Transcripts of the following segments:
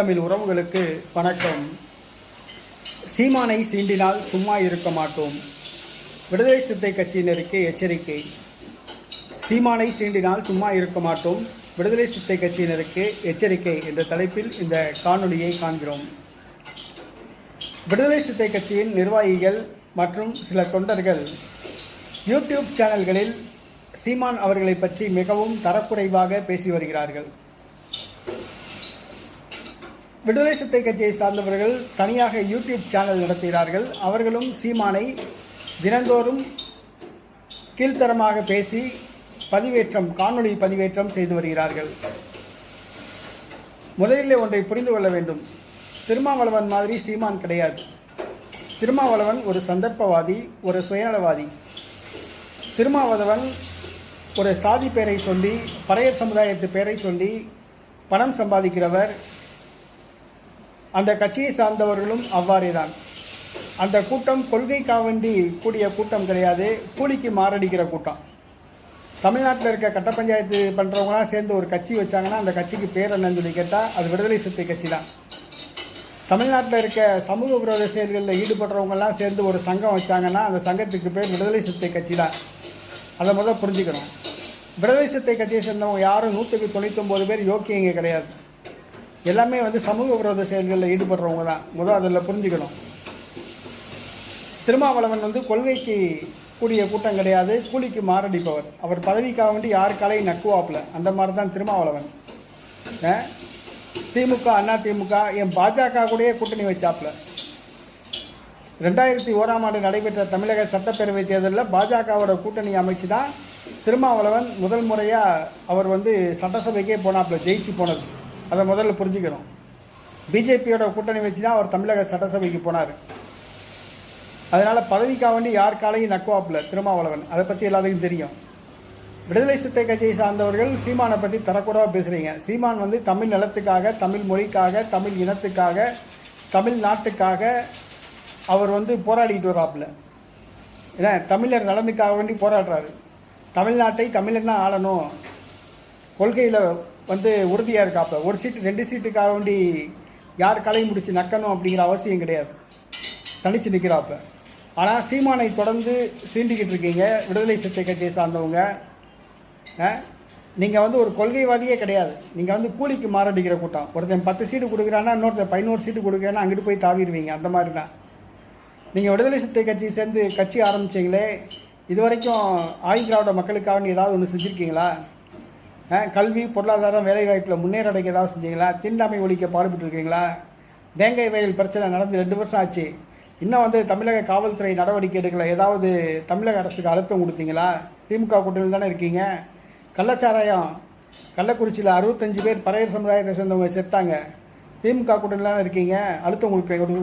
தமிழ் உறவுகளுக்கு வணக்கம். சீமானை சீண்டினால் சும்மா இருக்க மாட்டோம். விடுதலை சிறுத்தை கட்சியினருக்கு எச்சரிக்கை. சீமானை சீண்டினால் சும்மா இருக்க மாட்டோம், விடுதலை சிறுத்தை கட்சியினருக்கு எச்சரிக்கை என்ற தலைப்பில் இந்த காணொளியை காண்கிறோம். விடுதலை சிறுத்தை கட்சியின் நிர்வாகிகள் மற்றும் சில தொண்டர்கள் யூடியூப் சேனல்களில் சீமான் அவர்களை பற்றி மிகவும் தரக்குறைவாக பேசி வருகிறார்கள். விடுதலை சிறுத்தை கட்சியை சார்ந்தவர்கள் தனியாக யூடியூப் சேனல் நடத்துகிறார்கள். அவர்களும் சீமானை தினந்தோறும் கீழ்த்தரமாக பேசி காணொளி பதிவேற்றம் செய்து வருகிறார்கள். முதலில் ஒன்றை புரிந்து கொள்ள வேண்டும். திருமாவளவன் மாதிரி சீமான் கிடையாது. திருமாவளவன் ஒரு சந்தர்ப்பவாதி, ஒரு சுயநலவாதி. திருமாவளவன் ஒரு சாதி பேரை சொல்லி, பறையர் சமுதாயத்து பேரை சொல்லி பணம் சம்பாதிக்கிறவர். அந்த கட்சியை சார்ந்தவர்களும் அவ்வாறே தான். அந்த கூட்டம் கொள்கைக்காக வேண்டி கூடிய கூட்டம் கிடையாது, கூலிக்கு மாரடிக்கிற கூட்டம். தமிழ்நாட்டில் இருக்க கட்ட பஞ்சாயத்து பண்ணுறவங்களாம் சேர்ந்து ஒரு கட்சி வச்சாங்கன்னா அந்த கட்சிக்கு பேர் என்னன்னு சொல்லி கேட்டால் அது விடுதலை சிறுத்தை கட்சி தான். தமிழ்நாட்டில் இருக்க சமூக விரோத செயல்களில் ஈடுபடுறவங்கெல்லாம் சேர்ந்து ஒரு சங்கம் வச்சாங்கன்னா அந்த சங்கத்துக்கு பேர் விடுதலை சிறுத்தை கட்சி தான். அதை முதல் புரிஞ்சுக்கணும். விடுதலை சிறுத்தை கட்சியை சேர்ந்தவங்க யாரும் 199 பேர் யோக்கியங்க கிடையாது. எல்லாமே சமூக விரோத செயல்களில் ஈடுபடுறவங்க தான். முதல் அதில் புரிஞ்சுக்கணும். திருமாவளவன் கொள்கைக்கு கூடிய கூட்டம் கிடையாது, கூலிக்கு மாரடிப்பவர். அவர் பதவிக்காக வேண்டி யார் காலையும் நக்குவாப்பில். அந்த மாதிரி தான் திருமாவளவன். திமுக, அண்ணா திமுக, என் பாஜக கூடயே கூட்டணி வச்சாப்புல. 2001 நடைபெற்ற தமிழக சட்டப்பேரவை தேர்தலில் பாஜகவோட கூட்டணி அமைச்சு தான் திருமாவளவன் முதல் முறையாக அவர் சட்டசபைக்கே போனாப்புல, ஜெயிச்சு போனது. அதை முதல்ல புரிஞ்சுக்கணும். பிஜேபியோட கூட்டணி வச்சு தான் அவர் தமிழக சட்டசபைக்கு போனார். அதனால் பதவிக்காக வேண்டி யார் காலையும் நக்குவாப்பில் திருமாவளவன். அதை பற்றி எல்லாத்துக்கும் தெரியும். விடுதலை சிறுத்தை கட்சியை சார்ந்தவர்கள் சீமானை பற்றி தரக்கூடாது பேசுகிறீங்க. சீமான் தமிழ் நிலத்துக்காக, தமிழ் மொழிக்காக, தமிழ் இனத்துக்காக, தமிழ் நாட்டுக்காக அவர் போராடிட்டு வராப்புல. ஏன்னா தமிழர் நலனுக்காக வேண்டி போராடுறாரு. தமிழ்நாட்டை தமிழர் தான் ஆளணும், கொள்கையில் உறுதியாக இருக்காப்புல. ஒரு சீட்டு 2 சீட்டுக்காக வேண்டி யார் கலையை முடிச்சு நக்கணும் அப்படிங்கிற அவசியம் கிடையாது. தனிச்சு நிற்கிறாப்புல. ஆனால் சீமானை தொடர்ந்து சீண்டிக்கிட்டு இருக்கீங்க விடுதலை சிறுத்தை கட்சியை சார்ந்தவங்க. நீங்கள் ஒரு கொள்கைவாதியே கிடையாது. நீங்கள் கூலிக்கு மாரடிக்கிற கூட்டம். ஒருத்தன் 10 சீட்டு கொடுக்குறான்னா இன்னொருத்தன் 11 சீட்டு கொடுக்குறேன்னா அங்கிட்டு போய் தாவிடுவீங்க. அந்த மாதிரி தான் நீங்கள் விடுதலை சிறுத்தை கட்சியை சேர்ந்து கட்சி ஆரம்பிச்சிங்களே. இது வரைக்கும் ஆதிதிராவிட மக்களுக்காக ஏதாவது ஒன்று செஞ்சுருக்கீங்களா? கல்வி, பொருளாதாரம், வேலைவாய்ப்பில் முன்னேறடைக்க ஏதாவது செஞ்சீங்களா? தீண்டாமை ஒழிக்க பாடுபட்டுருக்கீங்களா? தேங்காய் வயல் பிரச்சனை நடந்து 2 வருஷம் ஆச்சு. இன்னும் தமிழக காவல்துறை நடவடிக்கை எடுக்கல. ஏதாவது தமிழக அரசுக்கு அழுத்தம் கொடுத்தீங்களா? திமுக கூட்டணியில் தானே இருக்கீங்க. கள்ளச்சாராயம், கள்ளக்குறிச்சியில் 65 பேர் பறையர் சமுதாயத்தை சேர்ந்தவங்க செத்தாங்க. திமுக கூட்டணியில் தானே இருக்கீங்க. அழுத்தம்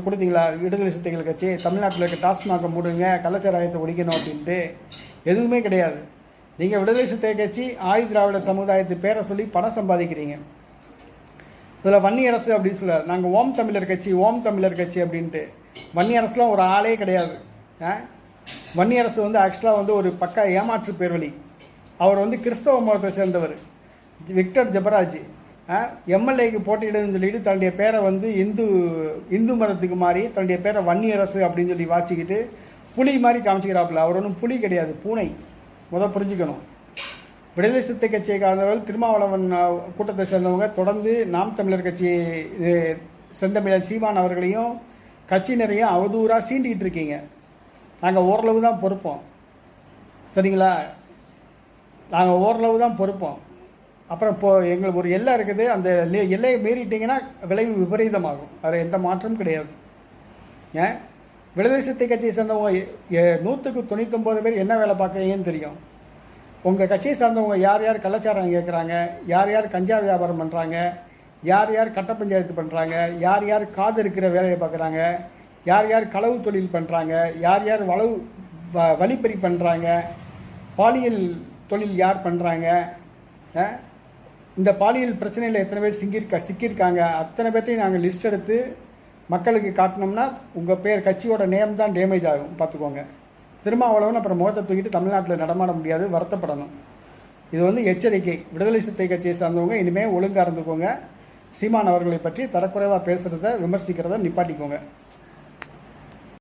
கொடுத்தீங்களா விடுதலை சிறுத்தைகள் கட்சி? தமிழ்நாட்டில் இருக்க டாஸ்மாக மூடுங்க, கள்ளச்சாராயத்தை ஒழிக்கணும் அப்படின்ட்டு எதுவுமே கிடையாது. நீங்கள் விடுதலை சிறுத்தை கட்சி ஆதிதிராவிட சமுதாயத்து பேரை சொல்லி பணம் சம்பாதிக்கிறீங்க. இதில் வன்னி அரசு அப்படின்னு சொல்கிறார். நாங்கள் ஓம் தமிழர் கட்சி அப்படின்ட்டு. வன்னி அரசுலாம் ஒரு ஆளே கிடையாது. வன்னி அரசு ஆக்சுவலாக ஒரு பக்கா ஏமாற்று பேர்வழி. அவர் கிறிஸ்தவ மதத்தை சேர்ந்தவர். விக்டர் ஜபராஜ் எம்எல்ஏக்கு போட்டியிடுன்னு சொல்லிட்டு தன்னுடைய பேரை இந்து மதத்துக்கு மாறி தன்னுடைய பேரை வன்னி அரசு அப்படின்னு சொல்லி வாச்சிக்கிட்டு புலி மாதிரி காமிச்சிக்கிறாப்புல. அவர் ஒன்றும் புலி கிடையாது, பூனை. முதல் புரிஞ்சுக்கணும். விடுதலை சிறுத்தை கட்சியை சார்ந்தவர்கள் திருமாவளவன் கூட்டத்தை சேர்ந்தவங்க தொடர்ந்து நாம் தமிழர் கட்சி செந்தமிழர் சீமான் அவர்களையும் கட்சியினரையும் அவதூறாக சீண்டிக்கிட்டு இருக்கீங்க. நாங்கள் ஓரளவு தான் பொறுப்போம், சரிங்களா? நாங்கள் ஓரளவு தான் பொறுப்போம். அப்புறம் எங்களுக்கு ஒரு எல்லை இருக்குது. அந்த எல்லையை மீறிட்டீங்கன்னா விளைவு விபரீதமாகும். அதில் எந்த மாற்றமும் கிடையாது. விடுதலை சிறுத்தை கட்சியை சேர்ந்தவங்க 199 பேர் என்ன வேலை பார்க்குறீங்கன்னு தெரியும். உங்கள் கட்சியை சார்ந்தவங்க யார் யார் கள்ளச்சாரம் கேட்குறாங்க, யார் யார் கஞ்சா வியாபாரம் பண்ணுறாங்க, யார் யார் கட்ட பஞ்சாயத்து பண்ணுறாங்க, யார் யார் காது இருக்கிற வேலையை பார்க்குறாங்க, யார் யார் களவு தொழில் பண்ணுறாங்க, யார் யார் வழிப்பறி பண்ணுறாங்க, பாலியல் தொழில் யார் பண்ணுறாங்க, இந்த பாலியல் பிரச்சனையில் எத்தனை பேர் சிக்கியிருக்காங்க, அத்தனை பேர்த்தையும் நாங்கள் லிஸ்ட் எடுத்து மக்களுக்கு காட்டினோம்னா உங்கள் பேர் கட்சியோட நேம் தான் டேமேஜ் ஆகும். பார்த்துக்கோங்க. திருமாவளவன் அப்புறம் முகத்தை தூக்கிட்டு தமிழ்நாட்டில் நடமாட முடியாது, வருத்தப்படணும். இது எச்சரிக்கை. விடுதலை சிறுத்தை கட்சியை சார்ந்தவங்க இனிமேல் ஒழுங்காக இருந்துக்கோங்க. சீமான் அவர்களை பற்றி தரக்குறைவாக பேசுகிறத விமர்சிக்கிறத நிப்பாட்டிக்கோங்க.